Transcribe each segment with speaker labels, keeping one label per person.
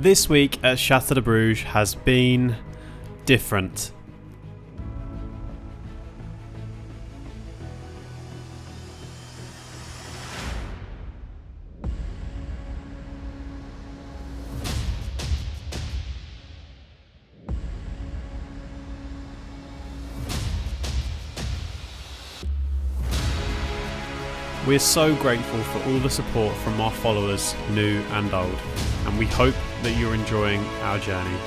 Speaker 1: This week at Chateau de Bruges has been different. We're so grateful for all the support from our followers, new and old, and we hope that you're enjoying our journey.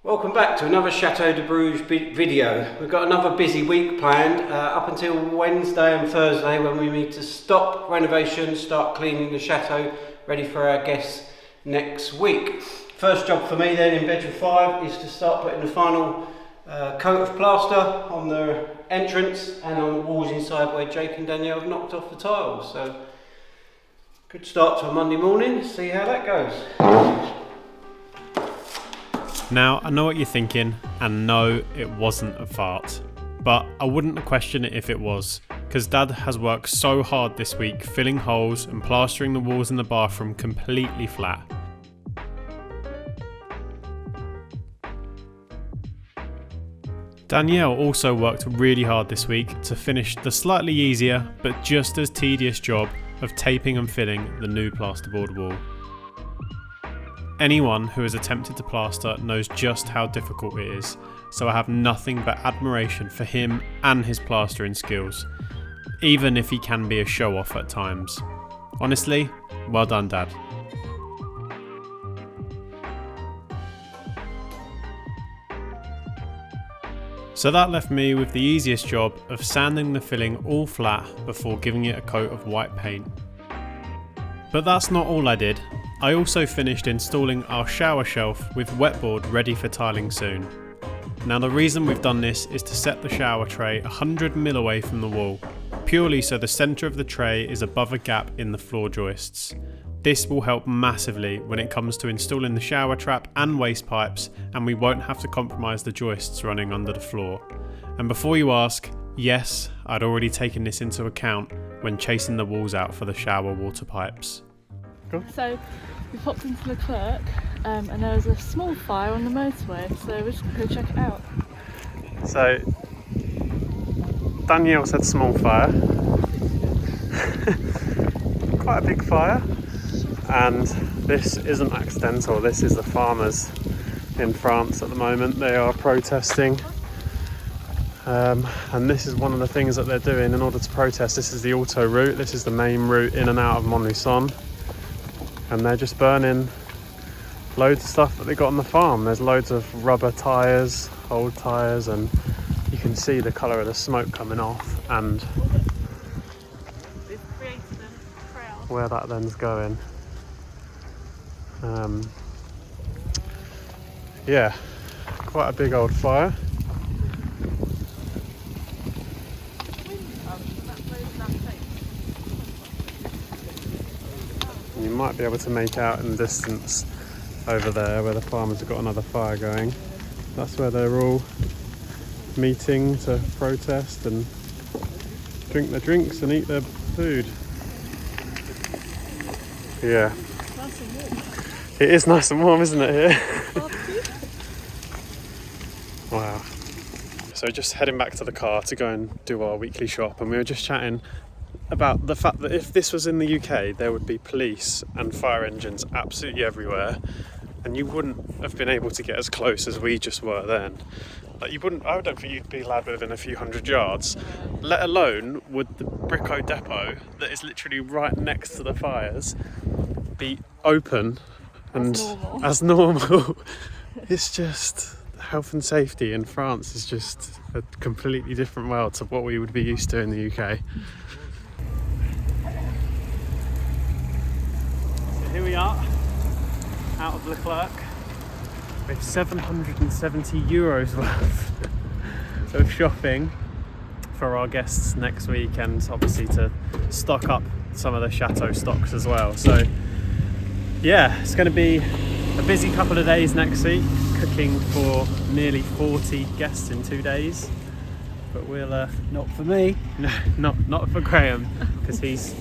Speaker 2: Welcome back to another Chateau de Bruges video. We've got another busy week planned up until Wednesday and Thursday, when we need to stop renovation, start cleaning the chateau, ready for our guests next week. First job for me then in bedroom 5 is to start putting the final coat of plaster on the entrance and on the walls inside where Jake and Danielle have knocked off the tiles. So good start to a Monday morning, see how that goes.
Speaker 1: Now, I know what you're thinking, and no, it wasn't a fart. But I wouldn't question it if it was, because Dad has worked so hard this week filling holes and plastering the walls in the bathroom completely flat. Danielle also worked really hard this week to finish the slightly easier but just as tedious job of taping and filling the new plasterboard wall. Anyone who has attempted to plaster knows just how difficult it is, so I have nothing but admiration for him and his plastering skills, even if he can be a show-off at times. Honestly, well done, Dad. So that left me with the easiest job of sanding the filling all flat before giving it a coat of white paint. But that's not all I did. I also finished installing our shower shelf with wetboard ready for tiling soon. Now the reason we've done this is to set the shower tray 100mm away from the wall, purely so the centre of the tray is above a gap in the floor joists. This will help massively when it comes to installing the shower trap and waste pipes, and we won't have to compromise the joists running under the floor. And before you ask, yes, I'd already taken this into account when chasing the walls out for the shower water pipes.
Speaker 3: So we popped into Leclerc and there was a small fire on the motorway, so we're just going to go check it out.
Speaker 1: So Danielle said small fire, quite a big fire, and this isn't accidental. This is the farmers in France at the moment. They are protesting, and this is one of the things that they're doing in order to protest. This is the auto route, this is the main route in and out of Montluçon. And they're just burning loads of stuff that they got on the farm. There's loads of rubber tyres, old tyres, and you can see the colour of the smoke coming off and where that then's going. Yeah, quite a big old fire. You might be able to make out in the distance over there where the farmers have got another fire going. That's where they're all meeting to protest and drink their drinks and eat their food. Yeah.
Speaker 3: Nice and warm.
Speaker 1: It is nice and warm, isn't it, here? Wow. So just heading back to the car to go and do our weekly shop, and we were just chatting about the fact that if this was in the UK, there would be police and fire engines absolutely everywhere, and you wouldn't have been able to get as close as we just were then. Like, you wouldn't, I don't think you'd be allowed within a few hundred yards, let alone would the Brico depot that is literally right next to the fires be open and as normal. It's just, health and safety in France is just a completely different world to what we would be used to in the UK. Here we are, out of Leclerc, with €770 worth of shopping for our guests next week, and obviously to stock up some of the chateau stocks as well. So Yeah, it's going to be a busy couple of days next week, cooking for nearly 40 guests in 2 days. But we'll
Speaker 2: Not for me.
Speaker 1: no, not for Graham, because he's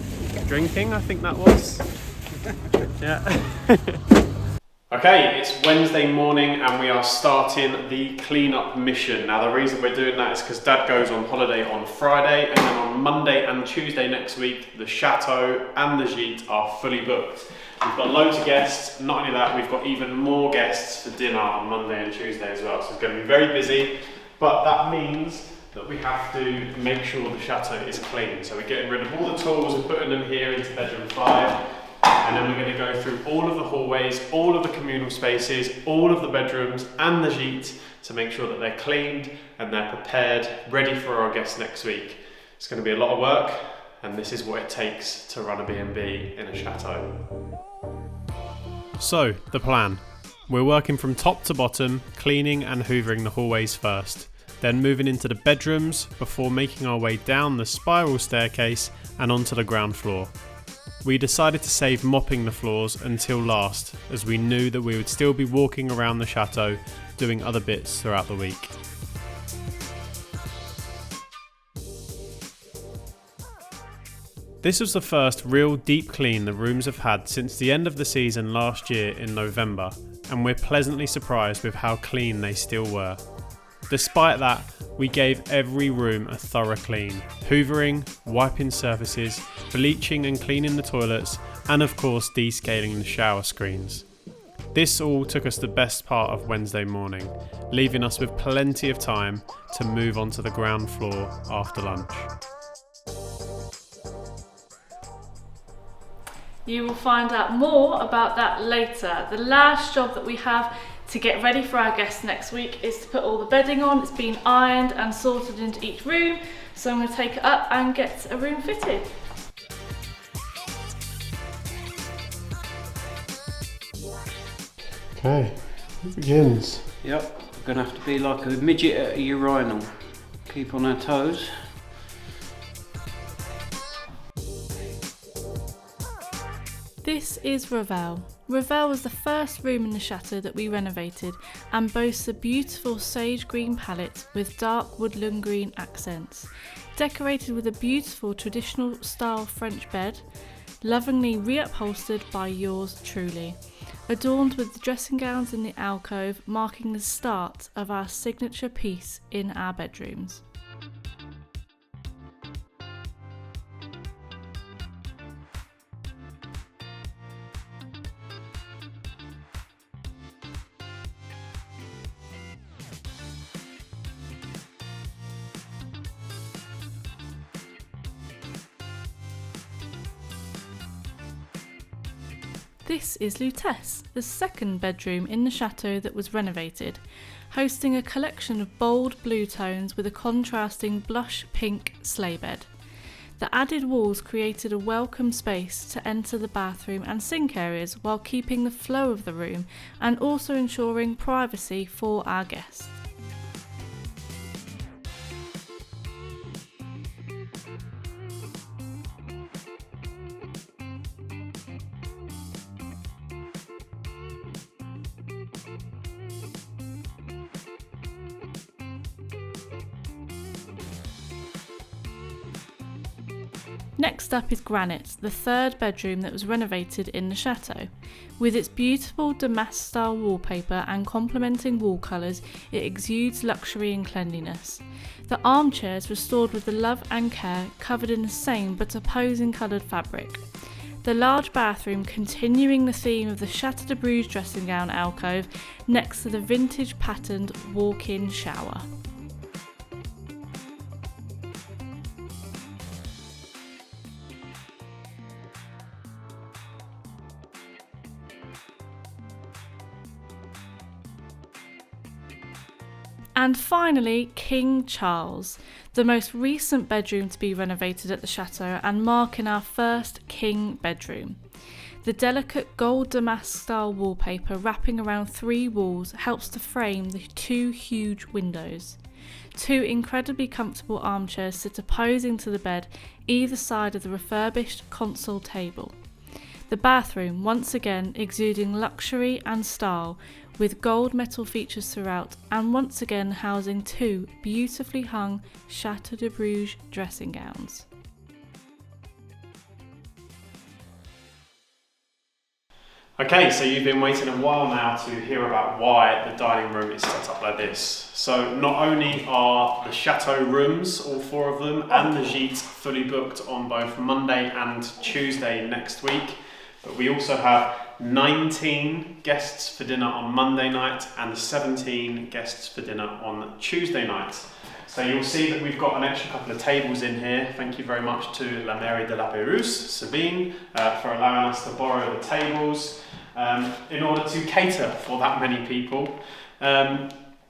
Speaker 1: drinking, I think that was. Yeah. Okay, it's Wednesday morning and we are starting the clean-up mission. Now the reason we're doing that is because Dad goes on holiday on Friday, and then on Monday and Tuesday next week, the Chateau and the Gîte are fully booked. We've got loads of guests. Not only that, we've got even more guests for dinner on Monday and Tuesday as well. So it's going to be very busy, but that means that we have to make sure the Chateau is clean. So we're getting rid of all the tools and putting them here into bedroom 5. And then we're going to go through all of the hallways, all of the communal spaces, all of the bedrooms and the gîte to make sure that they're cleaned and they're prepared, ready for our guests next week. It's going to be a lot of work, and this is what it takes to run a B&B in a chateau. So, the plan. We're working from top to bottom, cleaning and hoovering the hallways first, then moving into the bedrooms before making our way down the spiral staircase and onto the ground floor. We decided to save mopping the floors until last, as we knew that we would still be walking around the chateau doing other bits throughout the week. This was the first real deep clean the rooms have had since the end of the season last year in November, and we're pleasantly surprised with how clean they still were. Despite that, we gave every room a thorough clean, hoovering, wiping surfaces, bleaching and cleaning the toilets, and of course descaling the shower screens. This all took us the best part of Wednesday morning, leaving us with plenty of time to move on to the ground floor after lunch.
Speaker 3: You will find out more about that later. The last job that we have to get ready for our guests next week is to put all the bedding on. It's been ironed and sorted into each room, so I'm going to take it up and get a room fitted.
Speaker 1: Okay, it begins.
Speaker 2: Yep, we're going to have to be like a midget at a urinal. Keep on our toes.
Speaker 3: This is Revel. Revel was the first room in the chateau that we renovated and boasts a beautiful sage green palette with dark woodland green accents, decorated with a beautiful traditional style French bed, lovingly reupholstered by yours truly, adorned with the dressing gowns in the alcove, marking the start of our signature piece in our bedrooms. This is Lutece, the second bedroom in the chateau that was renovated, hosting a collection of bold blue tones with a contrasting blush pink sleigh bed. The added walls created a welcome space to enter the bathroom and sink areas while keeping the flow of the room and also ensuring privacy for our guests. Next up is Granite, the third bedroom that was renovated in the chateau. With its beautiful damask style wallpaper and complementing wall colours, it exudes luxury and cleanliness. The armchairs restored with the love and care, covered in the same but opposing coloured fabric. The large bathroom continuing the theme of the Chateau de Bruges dressing gown alcove next to the vintage patterned walk-in shower. And finally, King Charles, the most recent bedroom to be renovated at the chateau and marking our first king bedroom. The delicate gold damask style wallpaper wrapping around 3 walls helps to frame the 2 huge windows. 2 incredibly comfortable armchairs sit opposing to the bed either side of the refurbished console table. The bathroom, once again exuding luxury and style, with gold metal features throughout, and once again housing 2 beautifully hung Chateau de Bruges dressing gowns.
Speaker 1: Okay, so you've been waiting a while now to hear about why the dining room is set up like this. So not only are the Chateau rooms, all 4 of them, and the gîte fully booked on both Monday and Tuesday next week, but we also have 19 guests for dinner on Monday night and 17 guests for dinner on Tuesday night. So you'll see that we've got an extra couple of tables in here. Thank you very much to La Mairie de la Pérouse, Sabine, for allowing us to borrow the tables in order to cater for that many people.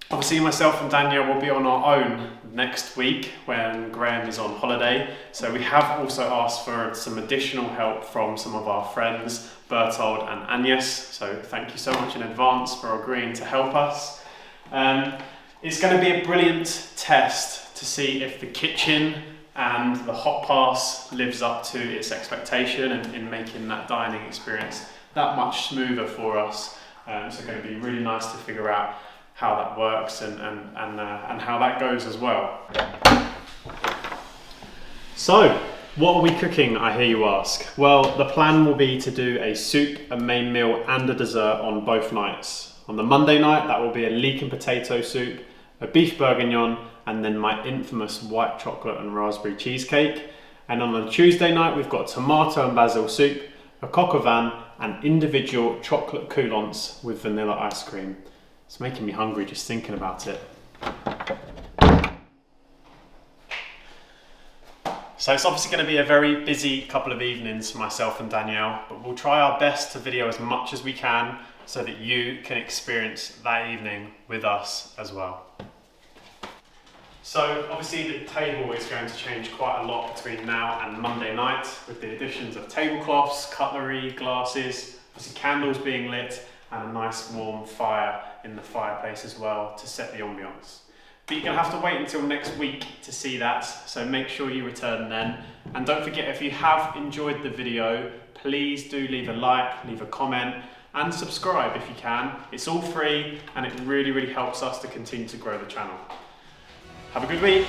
Speaker 1: Obviously myself and Danielle will be on our own next week when Graham is on holiday. So we have also asked for some additional help from some of our friends, Bertold and Agnes. So thank you so much in advance for agreeing to help us. It's going to be a brilliant test to see if the kitchen and the hot pass lives up to its expectation and in making that dining experience that much smoother for us. So going to be really nice to figure out how that works and how that goes as well. So, what are we cooking, I hear you ask? Well, the plan will be to do a soup, a main meal and a dessert on both nights. On the Monday night, that will be a leek and potato soup, a beef bourguignon, and then my infamous white chocolate and raspberry cheesecake. And on the Tuesday night, we've got tomato and basil soup, a coq au vin, and individual chocolate coulants with vanilla ice cream. It's making me hungry just thinking about it. So it's obviously going to be a very busy couple of evenings for myself and Danielle, but we'll try our best to video as much as we can so that you can experience that evening with us as well. So obviously the table is going to change quite a lot between now and Monday night with the additions of tablecloths, cutlery, glasses, obviously candles being lit and a nice warm fire in the fireplace as well to set the ambiance. But you're going to have to wait until next week to see that, so make sure you return then. And don't forget, if you have enjoyed the video, please do leave a like, leave a comment and subscribe if you can. It's all free and it really helps us to continue to grow the channel. Have a good week.